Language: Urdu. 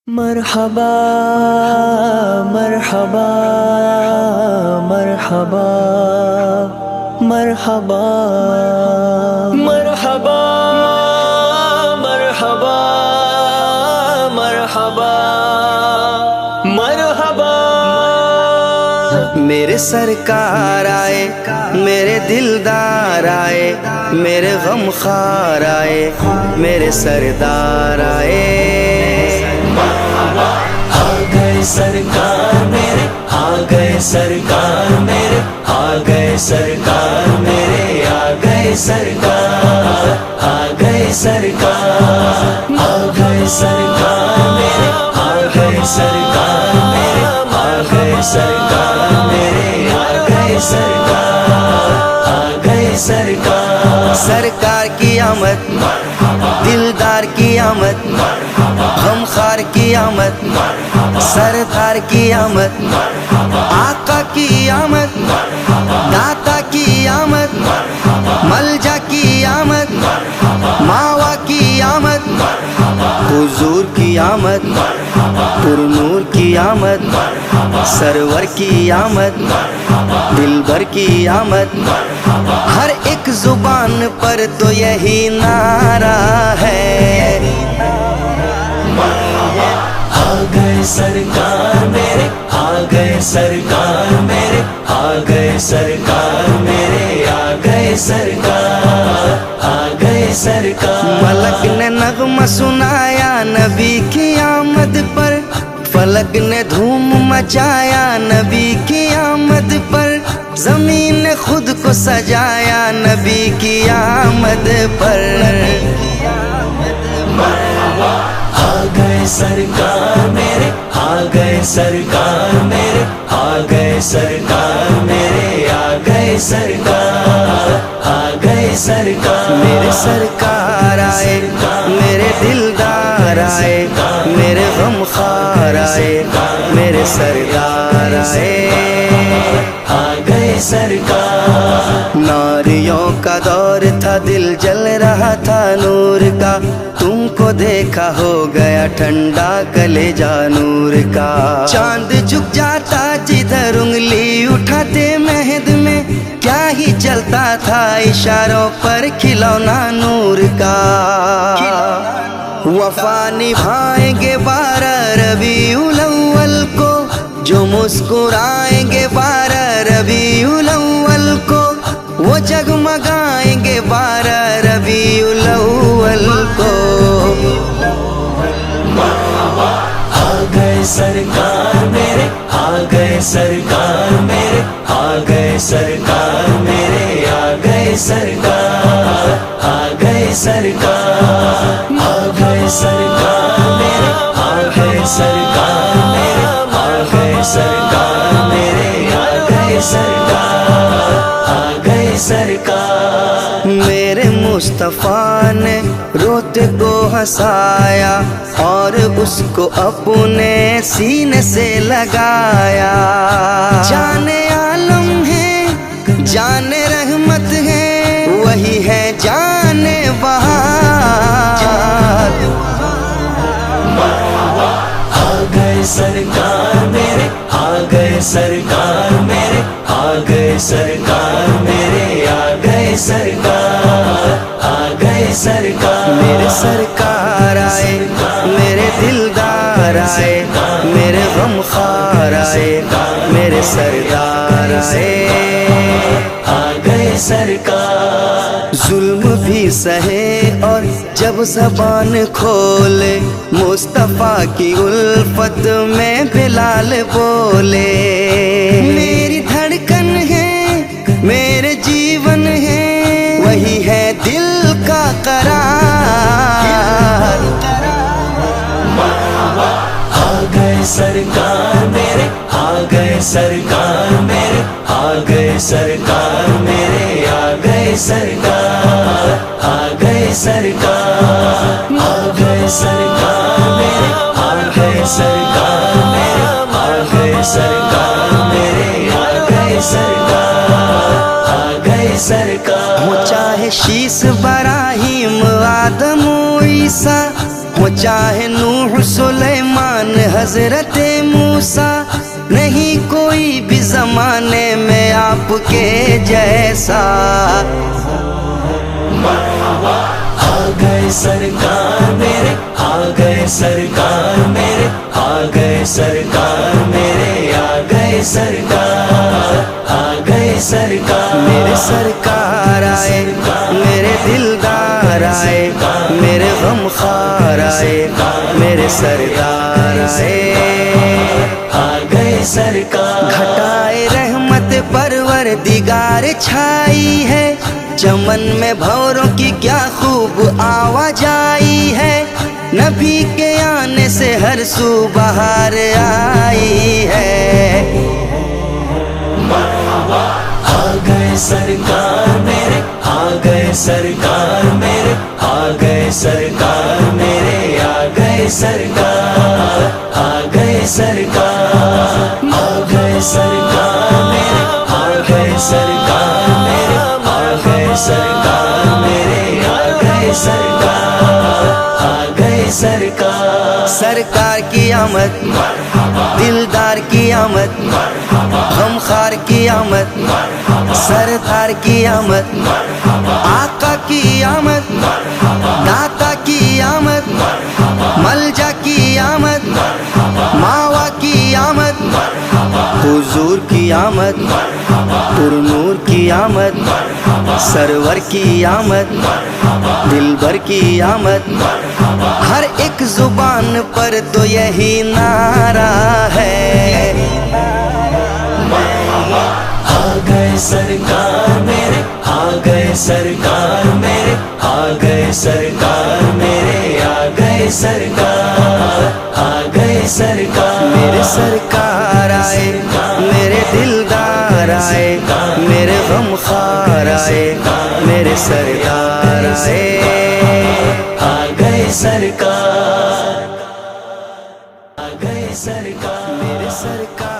مرحبا مرحبا مرحبا مرحبا مرحبا مرحبا مرحبا مرحبا میرے سرکار آئے، میرے دلدار آئے، میرے غم خوار آئے، میرے سردار آئے۔ آ گئے سرکار میرے، آ گئے سرکار میرے، آ گئے سرکار میرے، آ گئے سرکار، آ گئے سرکار، آ گئے سرکار میرے، آ گئے سرکار میرے، آ گئے سرکار میرے، آ گئے سرکار، آ گئے سرکار۔ سرکار کی آمد، دلدار کی آمد، غمخوار کی آمد، سردار کی آمد، آقا کی آمد، داتا کی آمد، ملجا کی آمد، ماوا کی آمد، حضور کی آمد، پر نور کی آمد، سرور کی آمد، دلبر کی آمد۔ ہر ایک زبان پر تو یہی نعرہ ہے، آ گئے سرکار میرے، آ گئے سرکار میرے، آ گئے سرکار میرے، آ گئے سرکار، آ گئے سرکار۔ ملک نے نغمہ سنایا نبی کی آمد پر، فلک نے دھوم مچایا نبی کی آمد پر، زمین نے خود کو سجایا نبی کی آمد پر۔ آ گئے سرکار میرے، آ گئے سرکار میرے، آ گئے سرکار میرے، آ گئے سرکار، آ گئے سرکار۔ میرے سرکار آئے، میرے دلدار آئے، میرے غمخوار آئے، میرے سردار آئے، آ گئے سرکار۔ ناریوں کا دور تھا، دل جل رہا تھا نور کا، تم کو دیکھا ہو گیا ٹھنڈا کلیجہ نور کا۔ چاند جھک جاتا جدھر انگلی اٹھاتے مہد میں، کیا ہی چلتا تھا اشاروں پر کھلونا نور کا۔ وفا نبھائیں گے 12 ربیع الاول کو، جو مسکرائیں گے 12 ربیع الاول کو، وہ جگمگائیں گے 12 ربیع الاول کو۔ آ گئے سرکار میرے، آ گئے سرکار میرے، آ گئے سرکار میرے، آ گئے سرکار، آ گئے سرکار، آ گئے سرکار میرے، آ گئے سرکار میرے، آ گئے سرکار میرے، آ گئے سرکار، آ گئے سرکار۔ میرے مصطفیٰ نے روتے کو ہنسایا اور اس کو اپنے سینے سے لگایا۔ جان عالم ہے، جان رحمت ہے، وہی ہے جان بہار۔ آ گئے سرکار میرے، آ گئے سرکار میرے، آ گئے سرکار میرے، آ گئے سرکار، آ گئے سرکار۔ میرے سرکار آئے، میرے دلدار آئے، میرے غمخوار آئے، میرے سردار آئے، آ گئے سرکار۔ ظلم بھی سہے اور جب زبان کھولے، مصطفیٰ کی الفت میں بلال بولے۔ میری دھڑکن ہے، میرے جیون ہے، وہی ہے دل کا قرار۔ آ گئے سرکار میرے، آ گئے سرکار میرے، آ گئے سرکار میرے، آ گئے سرکار، آ گئے سرکار، آ گئے سرکار میرے، آ گئے سرکار میرے، آ گئے سرکار میرے، آ گئے سرکار، آ گئے سرکار۔ ہو چاہے شیس براہیم آدم و عیسیٰ، ہو چاہے نوح سلیمان حضرت موسیٰ، نہیں کوئی بھی زمانے میں آپ کے جیسا۔ آ گئے سرکار میرے، آ گئے سرکار میرے، آ گئے سرکار میرے، آ گئے سرکار، آ گئے سرکار، میرے سرکار آئے، میرے دلدار آئے، میرے غم خوار آئے، میرے سردار آئے، آ گئے سرکار۔ گھٹائے رحمت پروردگار چھائی ہے، چمن میں بھوروں کی کیا خوب آواز آئی ہے، نبی کے آنے سے ہر سو بہار آئی ہے۔ آ گئے سرکار میرے، آ گئے سرکار میرے، آ گئے سرکار میرے، آ گئے سرکار، آ گئے سرکار، آ گئے سرکار میرے، آ گئے سرکار میرے، آ گئے سرکار میرے، آ گئے سرکار، آ گئے سرکار۔ سرکار کی آمد، دلدار کی آمد، غمخوار کی آمد، سردار کی آمد، آقا کی آمد، داتا کی آمد، ملجا کی آمد، ماوا کی آمد، حضور کی آمد، پر نور کی آمد، سرور کی آمد، دلبر کی آمد، ہر ایک زبان پر تو یہی نعرہ ہے۔ آ گئے سرکار میرے، آ گئے سرکار میرے، آ گئے سرکار میرے، آ گئے سرکار، آ گئے سرکار، میرے سرکار آئے، میرے دلدار آئے، میرے غم خوار آئے، میرے سردار آئے، آ گئے سرکار، آ گئے سرکار، میرے سرکار